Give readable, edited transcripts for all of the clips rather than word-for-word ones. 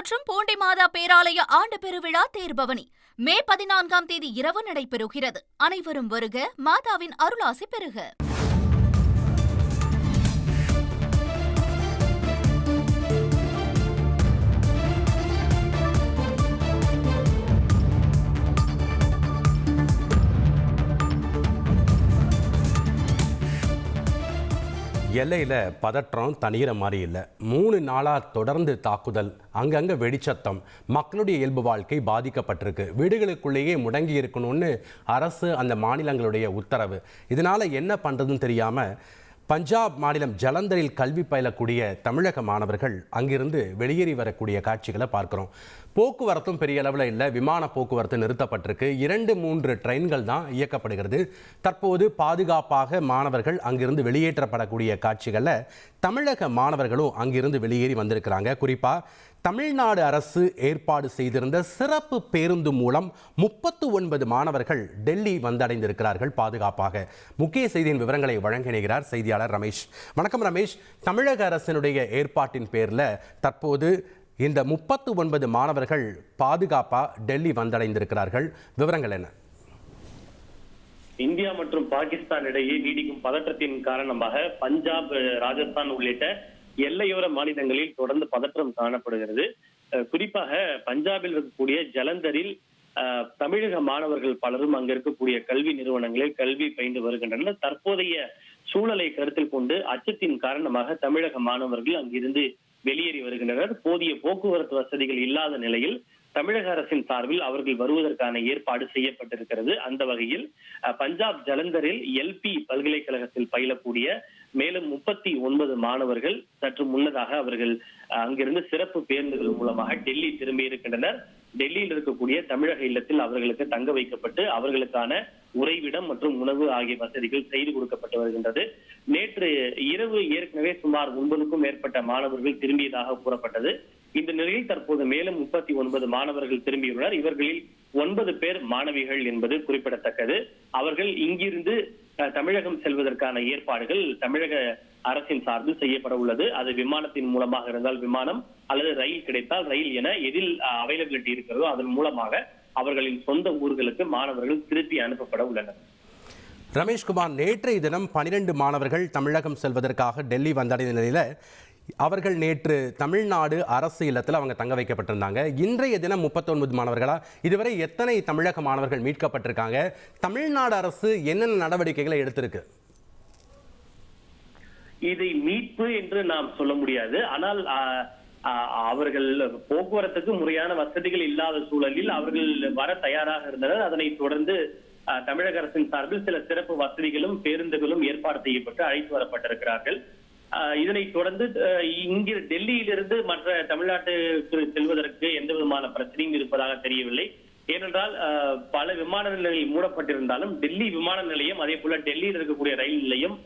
போற்றும் பூண்டி மாதா பேராலய ஆண்டு பெருவிழா தேர்பவனி மே 14ஆம் தேதி இரவு நடைபெறுகிறது. அனைவரும் வருக, மாதாவின் அருளாசி பெறுக. எல்லையில் பதற்றம் தனிகிற மாதிரி இல்லை. 3 நாளாக தொடர்ந்து தாக்குதல், அங்கங்கே வெடிச்சத்தம், மக்களுடைய இயல்பு வாழ்க்கை பாதிக்கப்பட்டிருக்கு. வீடுகளுக்குள்ளேயே முடங்கி இருக்கணும்னு அரசு அந்த மாநிலங்களுடைய உத்தரவு. இதனால் என்ன பண்ணுறதுன்னு தெரியாமல் பஞ்சாப் மாநிலம் ஜலந்தரில் கல்வி பயிலக்கூடிய தமிழக மாணவர்கள் அங்கிருந்து வெளியேறி வரக்கூடிய காட்சிகளை பார்க்குறோம். போக்குவரத்தும் பெரிய அளவில் இல்லை. விமான போக்குவரத்து நிறுத்தப்பட்டிருக்கு. 2-3 ட்ரெயின்கள் தான் இயக்கப்படுகிறது. தற்போது பாதுகாப்பாக மாணவர்கள் அங்கிருந்து வெளியேற்றப்படக்கூடிய காட்சிகளில் தமிழக மாணவர்களும் அங்கிருந்து வெளியேறி வந்திருக்கிறாங்க. குறிப்பாக தமிழ்நாடு அரசு ஏற்பாடு செய்திருந்த சிறப்பு பேருந்து மூலம் 39 மாணவர்கள் டெல்லி வந்தடைந்திருக்கிறார்கள் பாதுகாப்பாக. முக்கிய செய்தியின் விவரங்களை வழங்கினார் செய்தியாளர் ரமேஷ். வணக்கம் ரமேஷ். தமிழக அரசினுடைய ஏற்பாட்டின் பேரில் தற்போது இந்த 39 மாணவர்கள் பாதுகாப்பாக டெல்லி வந்தடைந்திருக்கிறார்கள். விவரங்கள் என்ன? இந்தியா மற்றும் பாகிஸ்தான் இடையே நீடிக்கும் பதற்றத்தின் காரணமாக பஞ்சாப், ராஜஸ்தான் உள்ளிட்ட எல்லையோர மாநிலங்களில் தொடர்ந்து பதற்றம் காணப்படுகிறது. குறிப்பாக பஞ்சாபில் இருக்கக்கூடிய ஜலந்தரில் தமிழக மாணவர்கள் பலரும் அங்க இருக்கக்கூடிய கல்வி நிறுவனங்களில் கல்வி பயின்று வருகின்றனர். தற்போதைய சூழலை கருத்தில் கொண்டு அச்சத்தின் காரணமாக தமிழக மாணவர்கள் அங்கிருந்து வெளியேறி வருகின்றனர். போதிய போக்குவரத்து வசதிகள் இல்லாத நிலையில் தமிழக அரசின் சார்பில் அவர்கள் வருவதற்கான ஏற்பாடு செய்யப்பட்டிருக்கிறது. அந்த வகையில் பஞ்சாப் ஜலந்தரில் எல்பி பல்கலைக்கழகத்தில் பயிலக்கூடிய மேலும் 39 மாணவர்கள் சற்று முன்னதாக அவர்கள் அங்கிருந்து சிறப்பு பேருந்துகள் மூலமாக டெல்லி திரும்பி இருக்கின்றனர். டெல்லியில் இருக்கக்கூடிய தமிழக இல்லத்தில் அவர்களுக்கு தங்க வைக்கப்பட்டு அவர்களுக்கான உறைவிடம் மற்றும் உணவு ஆகிய வசதிகள் செய்து கொடுக்கப்பட்டு வருகின்றது. நேற்று இரவு ஏற்கனவே சுமார் 9க்கும் மேற்பட்ட மாணவர்கள் திரும்பியதாக கூறப்பட்டது. இந்த நிலையில் தற்போது மேலும் 39 மாணவர்கள் திரும்பியுள்ளனர். இவர்களில் 9 பேர் மாணவிகள் என்பது குறிப்பிடத்தக்கது. அவர்கள் இங்கிருந்து தமிழகம் செல்வதற்கான ஏற்பாடுகள் தமிழக அரசின் சார்பில் செய்யப்பட உள்ளது. அது விமானத்தின் மூலமாக இருந்தால் விமானம், அல்லது ரயில் கிடைத்தால் ரயில் என எதில் அவைலபிலிட்டி இருக்கிறதோ அதன் மூலமாக அவர்களின் சொந்த ஊர்களுக்கு மாணவர்கள் திருப்பி அனுப்பப்பட உள்ளனர். ரமேஷ்குமார், நேற்றைய தினம் 12 மாணவர்கள் தமிழகம் செல்வதற்காக டெல்லி வந்தடைந்த நிலையில் அவர்கள் நேற்று தமிழ்நாடு அரசு இல்லத்தில் அவங்க தங்க வைக்கப்பட்டிருந்தாங்க. இன்றைய தினம் 39 மாணவர்களா? இதுவரை எத்தனை தமிழக மாணவர்கள் மீட்கப்பட்டிருக்காங்க? தமிழ்நாடு அரசு என்னென்ன நடவடிக்கைகளை எடுத்திருக்கு? இதை மீட்பு என்று நாம் சொல்ல முடியாது. ஆனால் அவர்கள் போக்குவரத்துக்கு முறையான வசதிகள் இல்லாத சூழலில் அவர்கள் வர தயாராக இருந்தனர். அதனை தொடர்ந்து தமிழக அரசின் சார்பில் சில சிறப்பு வசதிகளும் பேருந்துகளும் ஏற்பாடு செய்யப்பட்டு அழைத்து வரப்பட்டிருக்கிறார்கள். இதனைத் தொடர்ந்து இங்கு டெல்லியிலிருந்து மற்ற தமிழ்நாட்டுக்கு செல்வதற்கு எந்த விதமான பிரச்சனையும் இருப்பதாக தெரியவில்லை. ஏனென்றால் பல விமான நிலையங்கள் மூடப்பட்டிருந்தாலும் டெல்லி விமான நிலையம், அதே போல டெல்லியில் இருக்கக்கூடிய ரயில் நிலையம்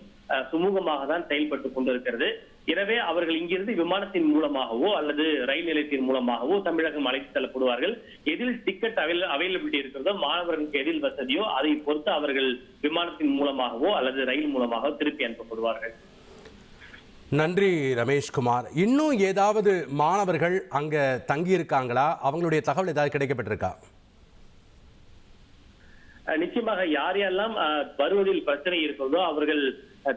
சுமூகமாக தான் செயல்பட்டுக் கொண்டிருக்கிறது. எனவே அவர்கள் இங்கிருந்து விமானத்தின் மூலமாகவோ அல்லது ரயில் நிலையத்தின் மூலமாகவோ தமிழகம் அழைத்து செல்லப்படுவார்கள். எதில் டிக்கெட் அவைலபிலிட்டி இருக்கிறதோ, மாணவர்களுக்கு எதில் வசதியோ அதை பொறுத்து அவர்கள் விமானத்தின் மூலமாகவோ அல்லது ரயில் மூலமாகவோ திருப்பி அனுப்பப்படுவார்கள். நன்றி ரமேஷ்குமார். இன்னும் ஏதாவது மாணவர்கள் அங்க தங்கி இருக்காங்களா? அவங்களுடைய தகவல் ஏதாவது கிடைக்கப்பட்டிருக்கா? நிச்சயமாக யார் யாரெல்லாம் வருவதில் பிரச்சனை இருக்கிறதோ அவர்கள்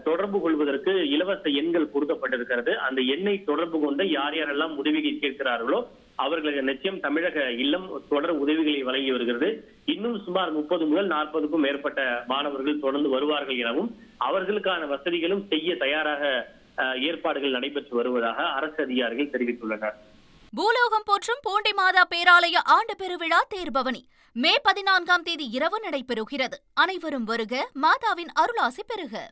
தொடர்பு கொள்வதற்கு இலவச எண்கள் கொடுக்கப்பட்டிருக்கிறது. அந்த எண்ணை தொடர்பு கொண்டு யார் யாரெல்லாம் உதவியை கேட்கிறார்களோ அவர்களுக்கு நிச்சயம் தமிழக இல்லம் தொடர் உதவிகளை வழங்கி வருகிறது. இன்னும் சுமார் 30 முதல் 40க்கும் மேற்பட்ட மாணவர்கள் தொடர்ந்து வருவார்கள் எனவும் அவர்களுக்கான வசதிகளும் செய்ய தயாராக ஏற்பாடுகள் நடைபெற்று வருவதாக அரசு அதிகாரிகள் தெரிவித்துள்ளனர். பூலோகம் போற்றும் பூண்டி மாதா பேராலய ஆண்டு பெருவிழா தேர்பவனி மே 14ஆம் தேதி இரவு நடைபெறுகிறது. அனைவரும் வருக, மாதாவின் அருளாசி பெறுக.